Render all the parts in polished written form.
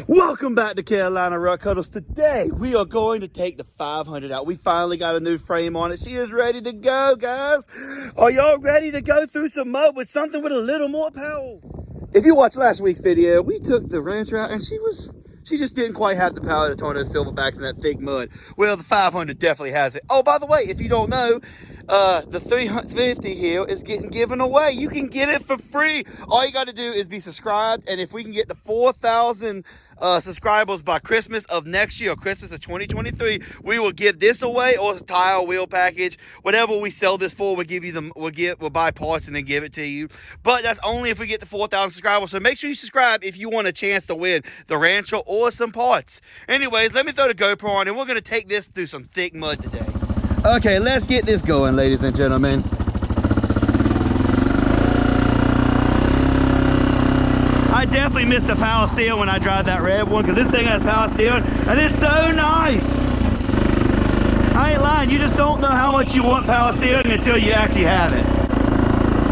Welcome back to Carolina Ruck Huddles. Today we are going to take the 500 out. We finally got a new frame on it. She is ready to go, guys. Are y'all ready to go through some mud with something with a little more power? If you watched last week's video, we took the Rancher out and she just didn't quite have the power to turn those silverbacks in that thick mud. Well, the 500 definitely has it. Oh, by the way, if you don't know, the 350 here is getting given away. You can get it for free. All you got to do is be subscribed, and if we can get the 4,000 subscribers by Christmas of next year, Christmas of 2023, we will give this away, or a tire wheel package, whatever we sell this for. We'll give you we'll buy parts and then give it to you. But that's only if we get the 4,000 subscribers. So make sure you subscribe if you want a chance to win the Rancher or some parts. Anyways, let me throw the GoPro on, and we're gonna take this through some thick mud today. Okay, let's get this going, ladies and gentlemen. I definitely miss the power steer when I drive that red one, because this thing has power steering and it's so nice. I ain't lying, you just don't know how much you want power steering until you actually have it.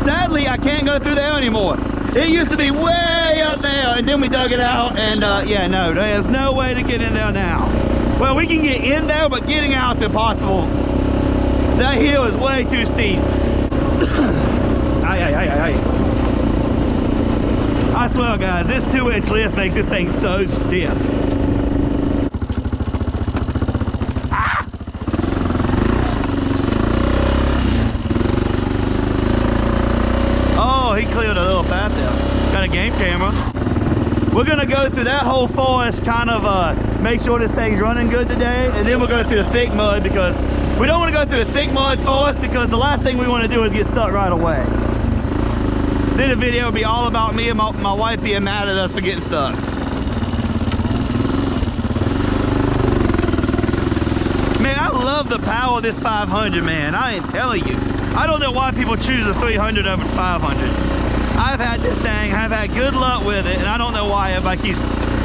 Sadly, I can't go through there anymore. It used to be way up there, and then we dug it out, and yeah, no, there's no way to get in there now. Well, we can get in there, but getting out is impossible. That hill is way too steep. I swear, guys, this 2-inch lift makes this thing so stiff. Ah! Oh, he cleared a little path there. Got a game camera. We're gonna go through that whole forest, kind of make sure this thing's running good today, and then we'll go through the thick mud, because we don't want to go through the thick mud forest, because the last thing we want to do is get stuck right away. Then the video will be all about me and my wife being mad at us for getting stuck. Man, I love the power of this 500, man. I ain't telling you. I don't know why people choose a 300 over 500. I've had this thing, I've had good luck with it, and I don't know why everybody keeps,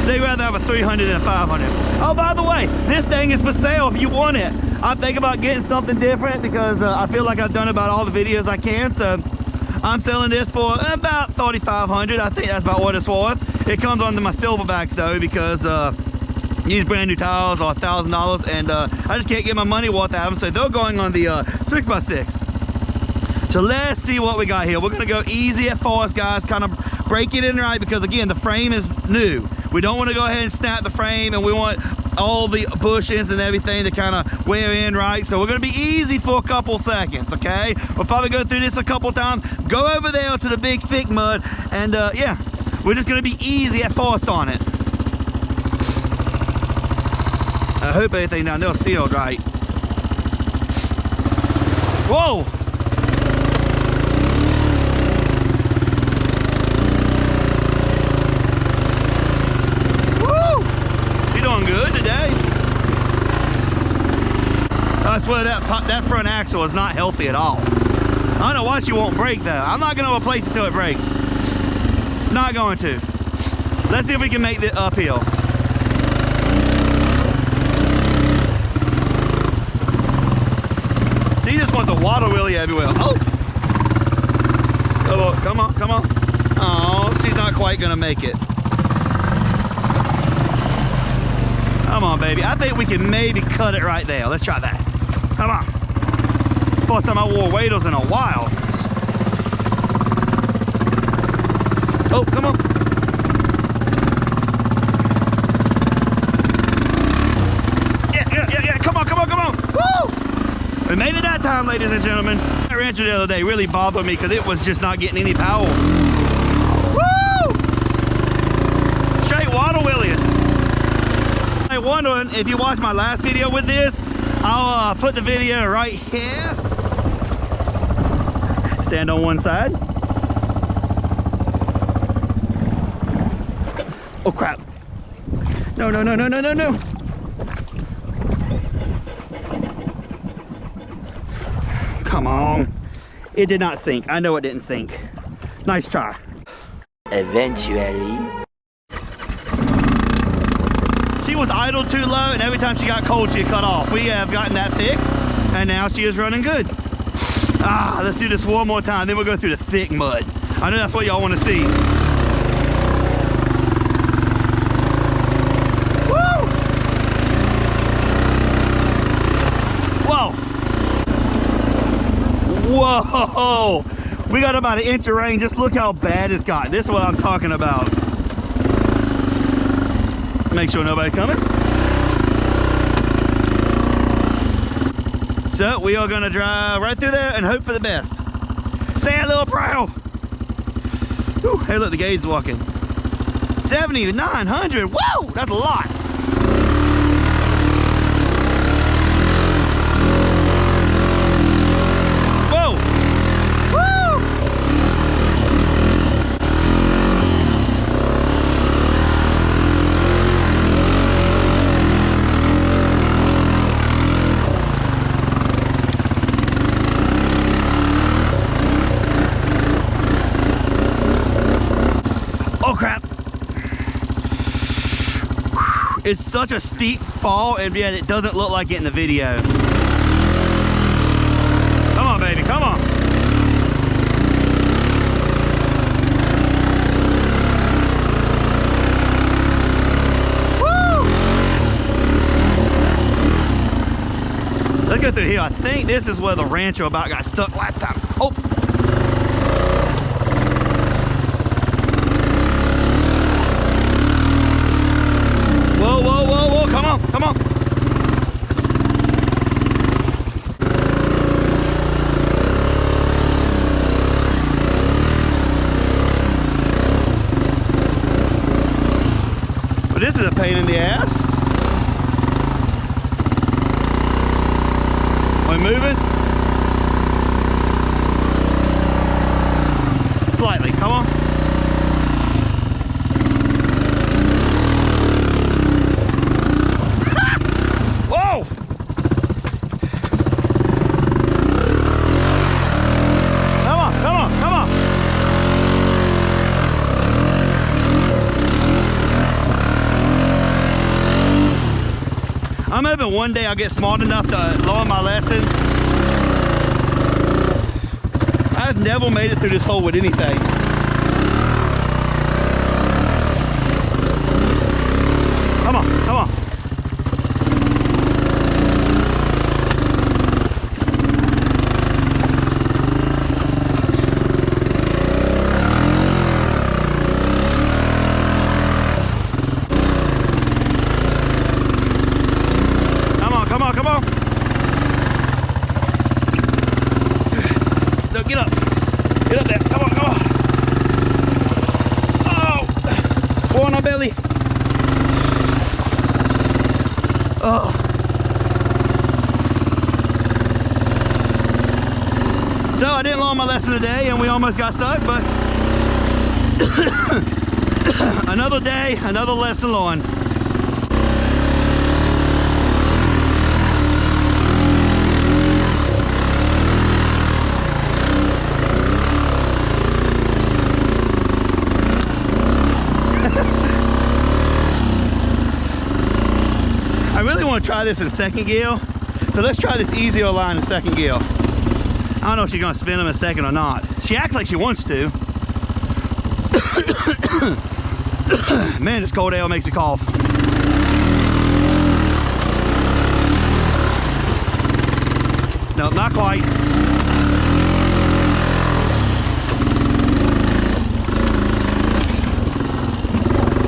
they'd rather have a 300 than a 500. Oh, by the way, this thing is for sale if you want it. I'm thinking about getting something different, because I feel like I've done about all the videos I can, so I'm selling this for about $3,500. I think that's about what it's worth. It comes under my silverbacks though, because these brand new tires are $1,000, and I just can't get my money worth out of them, so they're going on the 6x6. So let's see what we got here. We're gonna go easy at first, guys, kind of break it in right, because again, the frame is new. We don't want to go ahead and snap the frame, and we want all the bushings and everything to kind of wear in right. So we're going to be easy for a couple seconds, okay? We'll probably go through this a couple times, go over there to the big thick mud, and yeah, we're just going to be easy at first on it. I hope everything down there is sealed right. Whoa! Good today. I swear that front axle is not healthy at all. I don't know why she won't brake though. I'm not going to replace it till it breaks. Not going to. Let's see if we can make the uphill. She just wants a water wheelie everywhere. Oh! Come on, come on. Oh, she's not quite going to make it. Come on, baby. I think we can maybe cut it right there. Let's try that. Come on. First time I wore waders in a while. Oh, come on. Yeah. Come on. Woo! We made it that time, ladies and gentlemen. That Rancher the other day really bothered me, because it was just not getting any power. Woo! Straight water wheeling. Wondering if you watched my last video with this, I'll put the video right here. Stand on one side. Oh crap. No. Come on. It did not sink. I know it didn't sink. Nice try. Eventually. She was idled too low, and every time she got cold, she cut off. We have gotten that fixed, and now she is running good. Let's do this one more time, then we'll go through the thick mud. I know that's what y'all want to see. Oh, we got about an inch of rain. Just look how bad it's got. This is what I'm talking about. Make sure nobody coming. So we are gonna drive right through there and hope for the best. Say a little prayer. Whew, hey look, the gauge is walking. 7,900, whoa, that's a lot. Whoa, woo. Oh crap. It's such a steep fall, and yet it doesn't look like it in the video. Come on, baby, come on. Woo! Let's go through here. I think this is where the Rancho about got stuck last time. Oh! Whoa, whoa, whoa, whoa, come on, come on. Well, this is a pain in the ass. Are we moving? Slightly, come on. I'm hoping one day I'll get smart enough to learn my lesson. I've never made it through this hole with anything. Come on, come on. Come on. No, get up. Get up there. Come on, come on. Oh! Go on our belly. Oh. So I didn't learn my lesson today and we almost got stuck, but another day, another lesson learned. I really want to try this in second gear, so let's try this easier line in second gear. I don't know if she's going to spin them in second or not. She acts like she wants to. Man, this cold air makes me cough. No, not quite.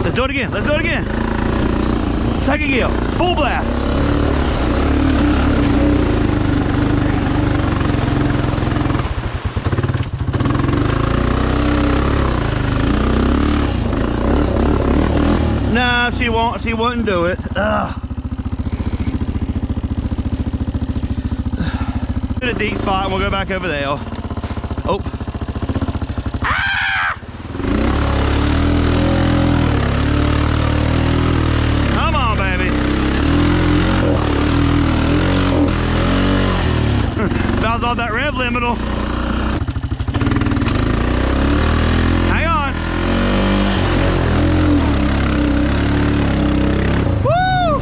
Let's do it again. Let's do it again. Second gear, full blast. No, she won't. She wouldn't do it. Ugh. Hit a deep spot, and we'll go back over there. Oh. Bounce off that rev limiter. Hang on. Woo!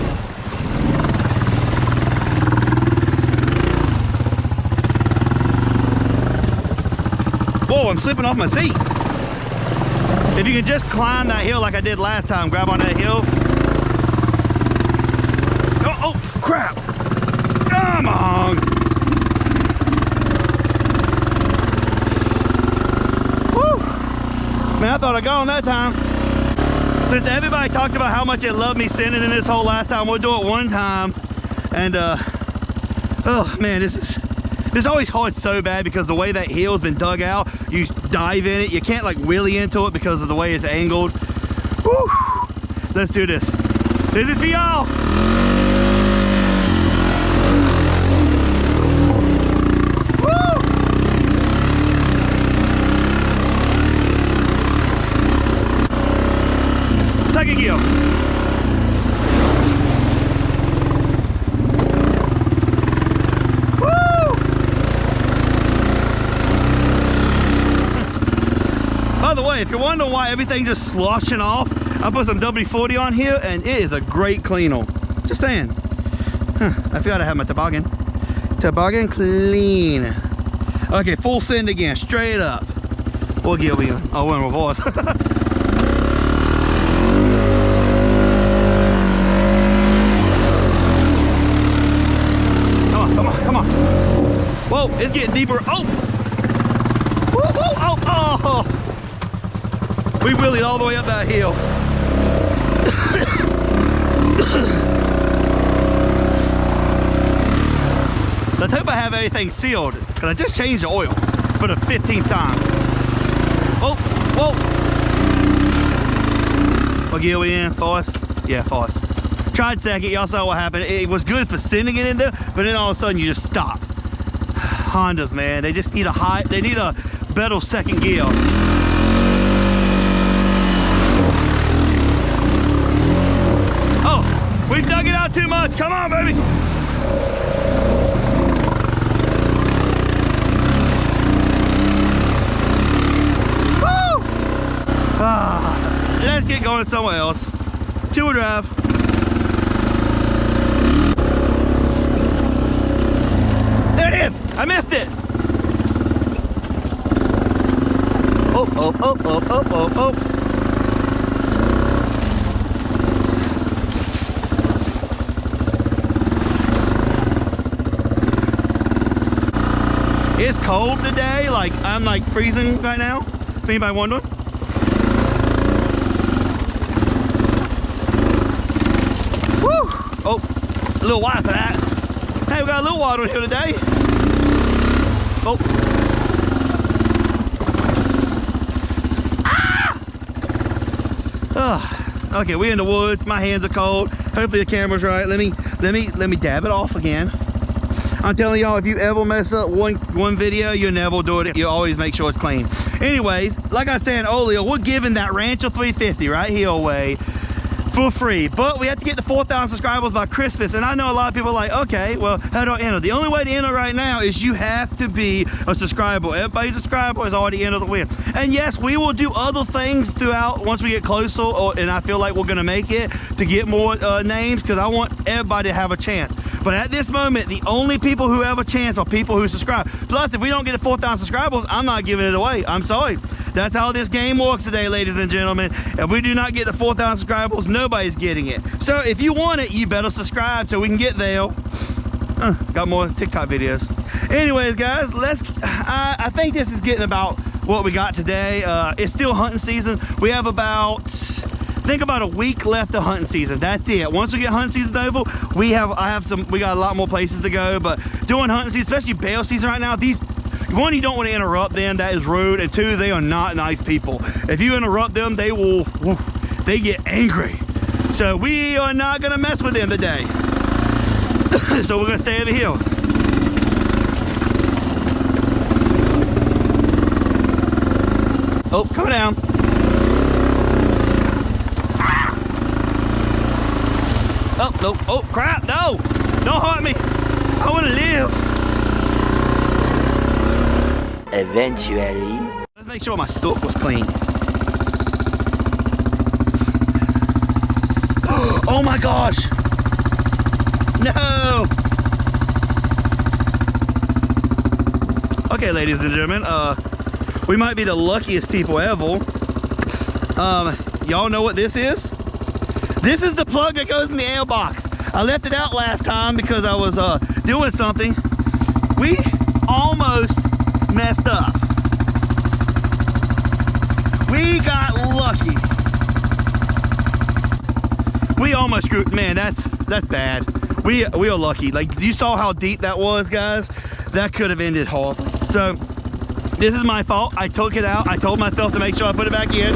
Whoa, I'm slipping off my seat. If you can just climb that hill like I did last time, grab on that hill. Oh, crap. Come on. Man, I thought I got on that time. Since everybody talked about how much they loved me sending in this hole last time, we'll do it one time. And oh man, this always hard so bad because the way that hill's been dug out, you dive in it, you can't like wheelie into it because of the way it's angled. Woo! Let's do this. This is for y'all. Second gear. Woo! By the way, if you're wondering why everything's just sloshing off, I put some WD-40 on here and it is a great cleanal. Just saying. I forgot I have my toboggan. Toboggan clean. Okay, full send again, straight up. What gear we in? Oh, we're in reverse. Come on. Whoa, it's getting deeper. Oh! Woo, woo, oh, oh! We wheelied all the way up that hill. Let's hope I have everything sealed, because I just changed the oil for the 15th time. Oh, whoa! What gear we in? Force? Yeah, force. Tried second, y'all saw what happened. It was good for sending it in there, but then all of a sudden you just stop. Hondas, man, they just need they need a better second gear. Oh, we've dug it out too much. Come on, baby. Woo! Let's get going somewhere else. Two-wheel drive. I missed it. Oh, oh, oh, oh, oh, oh, oh. It's cold today. Like, I'm like freezing right now. If anybody wondering. Woo! Oh, a little wide for that. Hey, we got a little water in here today. Oh. Ah! Oh. Okay, we're in the woods. My hands are cold. Hopefully the camera's right. Let me dab it off again. I'm telling y'all, if you ever mess up one video, you'll never do it. You always make sure it's clean. Anyways, like I said earlier, we're giving that Rancher 350 right here away for free, but we have to get to 4,000 subscribers by Christmas. And I know a lot of people are like, okay, well, how do I enter? The only way to enter right now is you have to be a subscriber. Everybody's a subscriber is already entered the win. And yes, we will do other things throughout once we get closer, and I feel like we're gonna make it to get more names, because I want everybody to have a chance. But at this moment, the only people who have a chance are people who subscribe. Plus, if we don't get to 4,000 subscribers, I'm not giving it away. I'm sorry. That's how this game works today, ladies and gentlemen. If we do not get to 4,000 subscribers, nobody's getting it. So if you want it, you better subscribe so we can get there. Got more TikTok videos. Anyways, guys, I think this is getting about what we got today. It's still hunting season. We have about a week left of hunting season. That's it. Once we get hunting season over, we got a lot more places to go. But doing hunting season, especially bear season right now, one, you don't want to interrupt them, that is rude, and two, they are not nice people. If you interrupt them, they get angry. So we are not gonna mess with them today. So we're gonna stay over here. Oh, coming down. Ah! Oh, no, oh crap, no! Don't hurt me, I wanna live. Eventually. Let's make sure my stalk was clean. Oh my gosh! No! Okay, ladies and gentlemen, we might be the luckiest people ever. Y'all know what this is? This is the plug that goes in the air box. I left it out last time because I was doing something. We almost messed up. We got lucky. We almost screwed, man, that's bad. We are lucky. Like, you saw how deep that was, guys? That could have ended horribly. So, this is my fault. I took it out. I told myself to make sure I put it back in.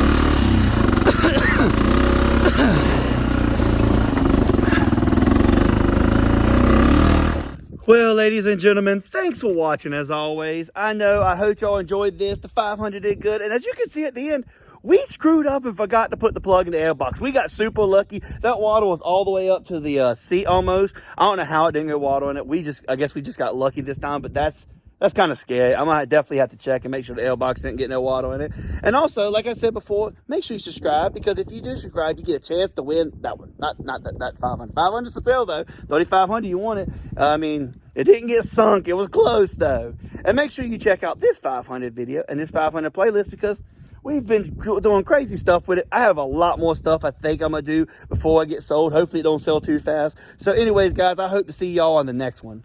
Well, ladies and gentlemen, thanks for watching as always. I hope y'all enjoyed this. The 500 did good. And as you can see at the end, we screwed up and forgot to put the plug in the air box. We got super lucky. That water was all the way up to the seat almost. I don't know how it didn't get water on it. I guess we just got lucky this time, but that's kind of scary. I might definitely have to check and make sure the air box didn't get no water in it. And also, like I said before, make sure you subscribe, because if you do subscribe, you get a chance to win that one. Not that 500. 500's for sale though. 3,500, you want it. I mean, it didn't get sunk. It was close though. And make sure you check out this 500 video and this 500 playlist, because we've been doing crazy stuff with it. I have a lot more stuff I think I'm going to do before I get sold. Hopefully it don't sell too fast. So anyways, guys, I hope to see y'all on the next one.